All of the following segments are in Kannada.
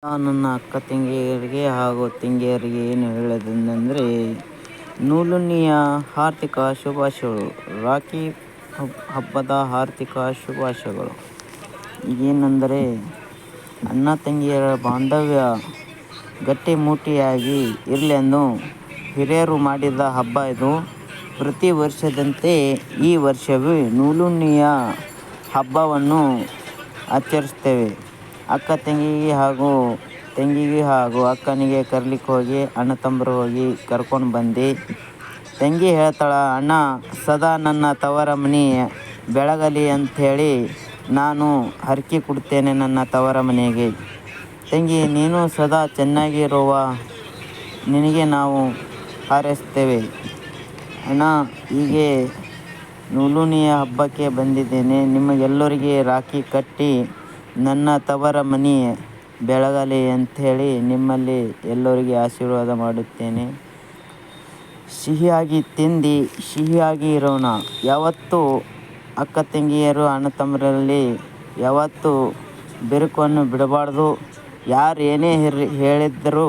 ನನ್ನ ಅಕ್ಕ ತಂಗಿಯರಿಗೆ ಹಾಗೂ ತಂಗಿಯರಿಗೆ ಏನು ಹೇಳೋದೆಂದರೆ, ನೂಲುನಿಯ ಆರ್ಥಿಕ ಶುಭಾಶಯಗಳು. ರಾಖಿ ಹಬ್ಬದ ಆರ್ಥಿಕ ಶುಭಾಶಯಗಳು. ಏನೆಂದರೆ, ಅಣ್ಣ ತಂಗಿಯರ ಬಾಂಧವ್ಯ ಗಟ್ಟಿಮುಟ್ಟಿಯಾಗಿ ಇರಲೆಂದು ಹಿರಿಯರು ಮಾಡಿದ ಹಬ್ಬ ಇದು. ಪ್ರತಿ ವರ್ಷದಂತೆ ಈ ವರ್ಷವೂ ನೂಲುನಿಯ ಹಬ್ಬವನ್ನು ಆಚರಿಸುತ್ತೇವೆ. ಅಕ್ಕ ತಂಗಿಗೆ ಹಾಗೂ ಅಕ್ಕನಿಗೆ ಕರೀಲಿಕ್ಕೆ ಹೋಗಿ ಅಣ್ಣ ತಮ್ಮರು ಹೋಗಿ ಕರ್ಕೊಂಡು ಬಂದು, ತಂಗಿ ಹೇಳ್ತಾಳ, ಅಣ್ಣ ಸದಾ ನನ್ನ ತವರ ಮನೆ ಬೆಳಗಲಿ ಅಂಥೇಳಿ ನಾನು ಹರಕೆ ಕೊಡ್ತೇನೆ ನನ್ನ ತವರ ಮನೆಗೆ. ತಂಗಿ ನೀನು ಸದಾ ಚೆನ್ನಾಗಿರುವ ನಿನಗೆ ನಾವು ಹಾರೈಸ್ತೇವೆ. ಅಣ್ಣ ಹೀಗೆ ನೂಲುನಿಯ ಹಬ್ಬಕ್ಕೆ ಬಂದಿದ್ದೇನೆ. ನಿಮಗೆಲ್ಲರಿಗೆ ರಾಖಿ ಕಟ್ಟಿ ನನ್ನ ತವರ ಮನೆ ಬೆಳಗಲಿ ಅಂಥೇಳಿ ನಿಮ್ಮಲ್ಲಿ ಎಲ್ಲರಿಗೆ ಆಶೀರ್ವಾದ ಮಾಡುತ್ತೇನೆ. ಸಿಹಿಯಾಗಿ ತಿಂದು ಸಿಹಿಯಾಗಿ ಇರೋಣ. ಯಾವತ್ತೂ ಅಕ್ಕ ತಂಗಿಯರು ಅಣ್ಣ ತಮ್ಮರಲ್ಲಿ ಯಾವತ್ತೂ ಬಿರುಕನ್ನು ಬಿಡಬಾರ್ದು. ಯಾರು ಏನೇ ಹೇಳಿದರೂ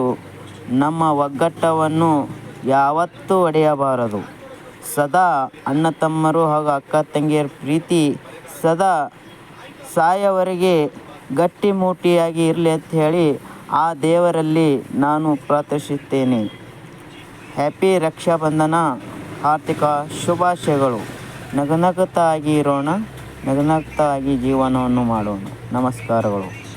ನಮ್ಮ ಒಗ್ಗಟ್ಟವನ್ನು ಯಾವತ್ತೂ ಒಡೆಯಬಾರದು. ಸದಾ ಅಣ್ಣ ತಮ್ಮರು ಹಾಗೂ ಅಕ್ಕ ತಂಗಿಯರ ಪ್ರೀತಿ ಸದಾ ಸಾಯೋವರೆಗೆ ಗಟ್ಟಿಮುಟ್ಟಿಯಾಗಿ ಇರಲಿ ಅಂತ ಹೇಳಿ ಆ ದೇವರಲ್ಲಿ ನಾನು ಪ್ರಾರ್ಥಿಸುತ್ತೇನೆ. ಹ್ಯಾಪಿ ರಕ್ಷಾಬಂಧನ ಆರ್ಥಿಕ ಶುಭಾಶಯಗಳು. ನಗುನಗುತ್ತಾ ಇರೋಣ, ನಗುನಗುತ್ತಾ ಜೀವನವನ್ನು ಮಾಡೋಣ. ನಮಸ್ಕಾರಗಳು.